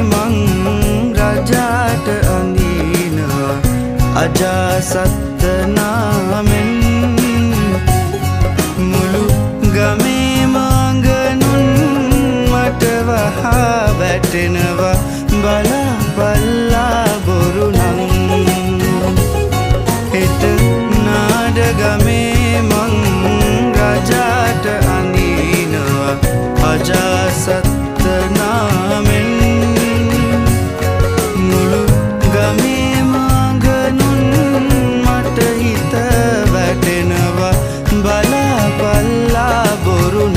මං රජාට අඳිනවා අජාසත්ත නාමෙන් මුළු ගමේම අඟනුන් මට වහා වැටෙනවා බලපල්ලා බොරු නං හෙට නාඩගමේ මං රජාට අඳිනවා අජාසත්ත